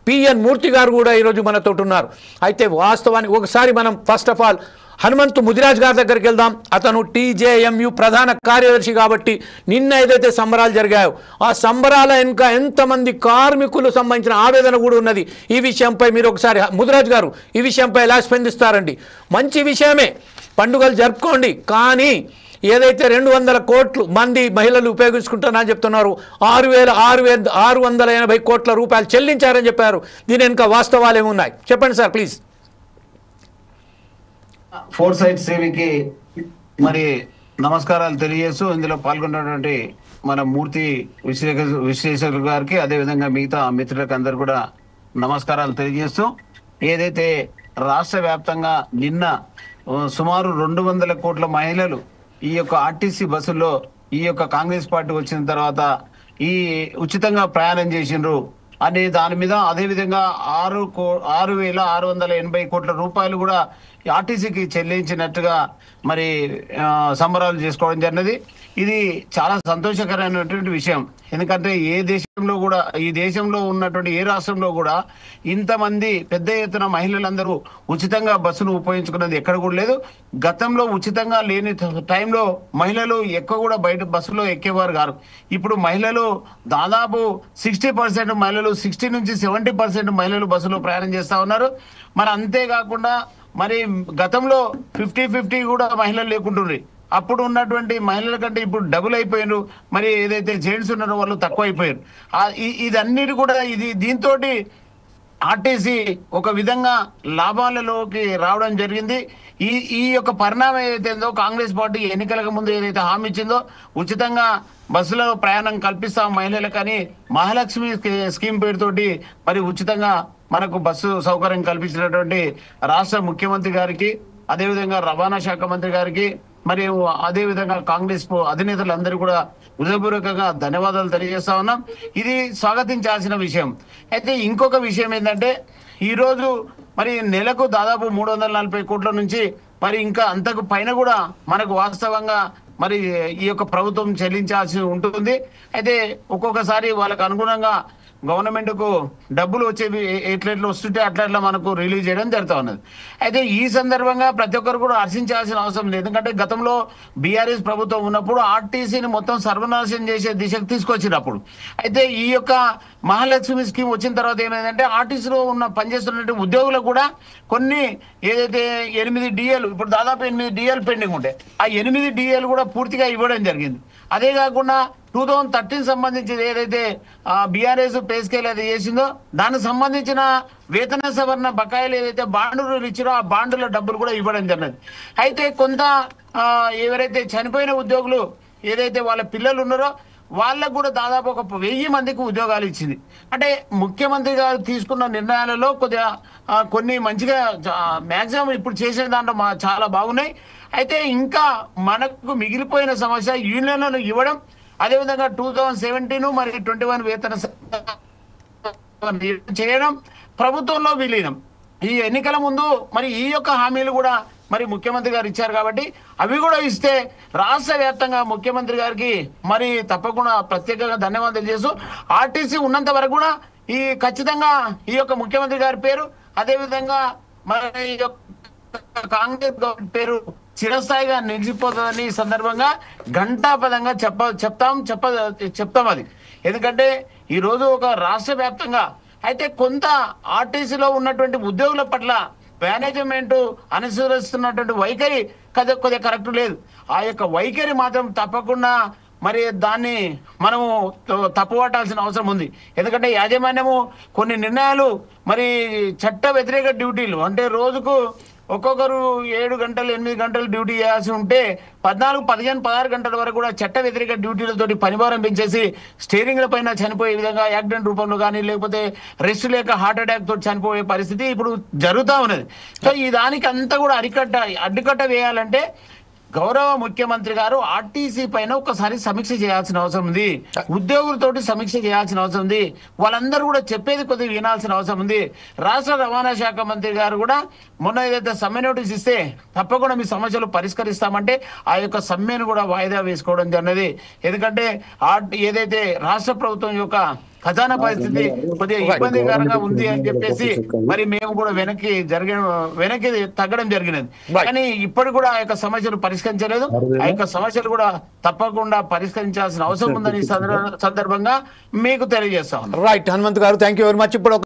PN మూర్తి గారు కూడా ఈరోజు మనతో ఉన్నారు. అయితే వాస్తవానికి ఒకసారి మనం first of all Hanumanthu Mudiraj గారి దగ్గరికి వెళ్దాం. అతను టీజేఎంయు ప్రధాన కార్యదర్శి కాబట్టి నిన్న ఏదైతే సంబరాలు జరిగాయో ఆ సంబరాల వెనుక ఎంతమంది కార్మికులు సంబంధించిన ఆవేదన కూడా ఉన్నది. ఈ విషయంపై మీరు ఒకసారి ముదిరాజ్ గారు ఈ విషయంపై ఎలా స్పందిస్తారండి? మంచి విషయమే, పండుగలు జరుపుకోండి, కానీ ఏదైతే 200 కోట్లు మంది మహిళలు ఉపయోగించుకుంటారని చెప్తున్నారు, 6,680 కోట్ల రూపాయలు చెల్లించారని చెప్పారు. దీని వెనుక వాస్తవాలు ఏమున్నాయి చెప్పండి సార్ ప్లీజ్. ఫోర్ సైట్ సేవికి మరి నమస్కారాలు తెలియజేస్తూ ఇందులో పాల్గొన్నటువంటి మన మూర్తి విశ్లేషకులు గారికి అదేవిధంగా మిగతా మిత్రులకు అందరు కూడా నమస్కారాలు తెలియజేస్తూ, ఏదైతే రాష్ట్ర వ్యాప్తంగా నిన్న సుమారు 200 కోట్ల మహిళలు ఈ యొక్క ఆర్టీసీ బస్సుల్లో ఈ యొక్క కాంగ్రెస్ పార్టీ వచ్చిన తర్వాత ఈ ఉచితంగా ప్రయాణం చేసిండ్రు అనే దాని మీద అదేవిధంగా 6,680 కోట్ల రూపాయలు కూడా ఆర్టీసీకి చెల్లించినట్టుగా మరి సంబరాలు చేసుకోవడం జరిగినది. ఇది చాలా సంతోషకరమైనటువంటి విషయం. ఎందుకంటే ఏ దేశంలో కూడా, ఈ దేశంలో ఉన్నటువంటి ఏ రాష్ట్రంలో కూడా ఇంతమంది పెద్ద ఎత్తున మహిళలందరూ ఉచితంగా బస్సును ఉపయోగించుకున్నది ఎక్కడ కూడా లేదు. గతంలో ఉచితంగా లేని టైంలో మహిళలు ఎక్కువ కూడా బయట బస్సులో ఎక్కేవారు కాదు. ఇప్పుడు మహిళలు దాదాపు 60% మహిళలు, 60 నుంచి 70% మహిళలు బస్సులో ప్రయాణం చేస్తా ఉన్నారు. మరి అంతేకాకుండా మరి గతంలో 50-50 కూడా మహిళలు లేకుంటుండ్రి. అప్పుడు ఉన్నటువంటి మహిళల కంటే ఇప్పుడు డబుల్ అయిపోయారు. మరి ఏదైతే జెంట్స్ ఉన్నారో వాళ్ళు తక్కువ అయిపోయారు. ఇదన్నిటి కూడా దీంతో ఆర్టీసీ ఒక విధంగా లాభాలలోకి రావడం జరిగింది. ఈ యొక్క పరిణామం ఏదైతే కాంగ్రెస్ పార్టీ ఎన్నికలకు ముందు ఏదైతే హామీ ఇచ్చిందో ఉచితంగా బస్సులో ప్రయాణం కల్పిస్తాం మహిళలకని, మహాలక్ష్మి స్కీమ్ పేరుతోటి మరి ఉచితంగా మనకు బస్సు సౌకర్యం కల్పించినటువంటి రాష్ట్ర ముఖ్యమంత్రి గారికి, అదేవిధంగా రవాణా శాఖ మంత్రి గారికి, మరియు అదేవిధంగా కాంగ్రెస్ అధినేతలందరూ కూడా హృదయపూర్వకంగా ధన్యవాదాలు తెలియజేస్తా ఉన్నాం. ఇది స్వాగతించాల్సిన విషయం. అయితే ఇంకొక విషయం ఏంటంటే, ఈరోజు మరి నెలకు దాదాపు 340 కోట్ల నుంచి మరి ఇంకా అంతకు పైన కూడా మనకు వాస్తవంగా మరి ఈ యొక్క ప్రభుత్వం చెల్లించాల్సి ఉంటుంది. అయితే ఒక్కొక్కసారి వాళ్ళకు అనుగుణంగా గవర్నమెంట్ కు డబ్బులు వచ్చేవి ఎట్లా వస్తుంటే అట్లా మనకు రిలీజ్ చేయడం జరుగుతూ ఉన్నది. అయితే ఈ సందర్భంగా ప్రతి ఒక్కరు కూడా హర్షించాల్సిన అవసరం లేదు. ఎందుకంటే గతంలో బీఆర్ఎస్ ప్రభుత్వం ఉన్నప్పుడు ఆర్టీసీని మొత్తం సర్వనాశనం చేసే దిశకు తీసుకొచ్చినప్పుడు, అయితే ఈ యొక్క మహాలక్ష్మి స్కీమ్ వచ్చిన తర్వాత ఏమైందంటే ఆర్టీసీలో ఉన్న పనిచేస్తున్న ఉద్యోగులకు కూడా కొన్ని ఏదైతే 8 DL, ఇప్పుడు దాదాపు 8 DL పెండింగ్ ఉంటాయి, ఆ 8 DL కూడా పూర్తిగా ఇవ్వడం జరిగింది. అదే కాకుండా 2013 సంబంధించి ఏదైతే బీఆర్ఎస్ పే స్కేల్ అది చేసిందో దానికి సంబంధించిన వేతన సవరణ బకాయిలు ఏదైతే బాండులు ఇచ్చారో ఆ బాండుల డబ్బులు కూడా ఇవ్వడం జరిగింది. అయితే కొంత ఎవరైతే చనిపోయిన ఉద్యోగులు ఏదైతే వాళ్ళ పిల్లలు ఉన్నారో వాళ్ళకు కూడా దాదాపు ఒక 1000 మందికి ఉద్యోగాలు ఇచ్చింది. అంటే ముఖ్యమంత్రి గారు తీసుకున్న నిర్ణయాలలో కొద్దిగా కొన్ని మంచిగా మ్యాక్సిమం ఇప్పుడు చేసిన దాంట్లో చాలా బాగున్నాయి. అయితే ఇంకా మనకు మిగిలిపోయిన సమస్య యూనియన్లను ఇవ్వడం, అదేవిధంగా 2017 మరియు 21 వేతన చేయడం, ప్రభుత్వంలో విలీనం. ఈ ఎన్నికల ముందు మరి ఈ యొక్క హామీలు కూడా మరి ముఖ్యమంత్రి గారు ఇచ్చారు కాబట్టి అవి కూడా ఇస్తే రాష్ట్ర వ్యాప్తంగా ముఖ్యమంత్రి గారికి మరి తప్పకుండా ప్రత్యేకంగా ధన్యవాదాలు చేస్తూ, ఆర్టీసీ ఉన్నంత వరకు కూడా ఈ ఖచ్చితంగా ఈ యొక్క ముఖ్యమంత్రి గారి పేరు, అదేవిధంగా మరి కాంగ్రెస్ గవర్నమెంట్ పేరు చిరస్థాయిగా నిలిచిపోతుందని ఈ సందర్భంగా ఘంటాపదంగా చెప్తాం అది. ఎందుకంటే ఈరోజు ఒక రాష్ట్ర వ్యాప్తంగా అయితే కొంత ఆర్టీసీలో ఉన్నటువంటి ఉద్యోగుల పట్ల మేనేజ్మెంట్ అనుసరిస్తున్నటువంటి వైఖరి కొద్దిగా కరెక్ట్ లేదు. ఆ యొక్క వైఖరి మాత్రం తప్పకుండా మరి దాన్ని మనము తప్పుపట్టాల్సిన అవసరం ఉంది. ఎందుకంటే యాజమాన్యము కొన్ని నిర్ణయాలు మరి చట్ట వ్యతిరేక డ్యూటీలు, అంటే రోజుకు ఒక్కొక్కరు 7 గంటలు 8 గంటలు డ్యూటీ చేయాల్సి ఉంటే 14, 15, 16 గంటల వరకు కూడా చట్ట వ్యతిరేక డ్యూటీలతోటి పనిభారం పెంచేసి స్టీరింగ్ల పైన చనిపోయే విధంగా యాక్సిడెంట్ రూపంలో కానీ లేకపోతే రెస్ట్ లేక హార్ట్ అటాక్ తోటి చనిపోయే పరిస్థితి ఇప్పుడు జరుగుతూ ఉన్నది. సో ఈ దానికి అంతా కూడా అడ్డుకట్ట వేయాలంటే గౌరవ ముఖ్యమంత్రి గారు ఆర్టీసీ పైన ఒకసారి సమీక్ష చేయాల్సిన అవసరం ఉంది. ఉద్యోగులతోటి సమీక్ష చేయాల్సిన అవసరం ఉంది. వాళ్ళందరూ కూడా చెప్పేది కొద్దిగా వినాల్సిన అవసరం ఉంది. రాష్ట్ర రవాణా శాఖ మంత్రి గారు కూడా మొన్న ఏదైతే సమ్మె నోటీస్ ఇస్తే తప్పకుండా మీ సమస్యలు పరిష్కరిస్తామంటే ఆ యొక్క సమ్మెను కూడా వాయిదా వేసుకోవడం జరిగినది. ఎందుకంటే ఏదైతే రాష్ట్ర ప్రభుత్వం యొక్క ఖజానా పరిస్థితి కొద్దిగా ఇబ్బందికరంగా ఉంది అని చెప్పేసి మరి మేము కూడా వెనక్కి తగ్గడం జరిగినది. కానీ ఇప్పటికి కూడా ఆ యొక్క సమస్యలు పరిష్కరించలేదు. ఆ యొక్క సమస్యలు కూడా తప్పకుండా పరిష్కరించాల్సిన అవసరం ఉందని ఈ సందర్భంగా మీకు తెలియజేస్తా ఉన్నాం. రైట్ హనుమంత్ గారు, థ్యాంక్ యూ వెరీ మచ్. ఇప్పుడు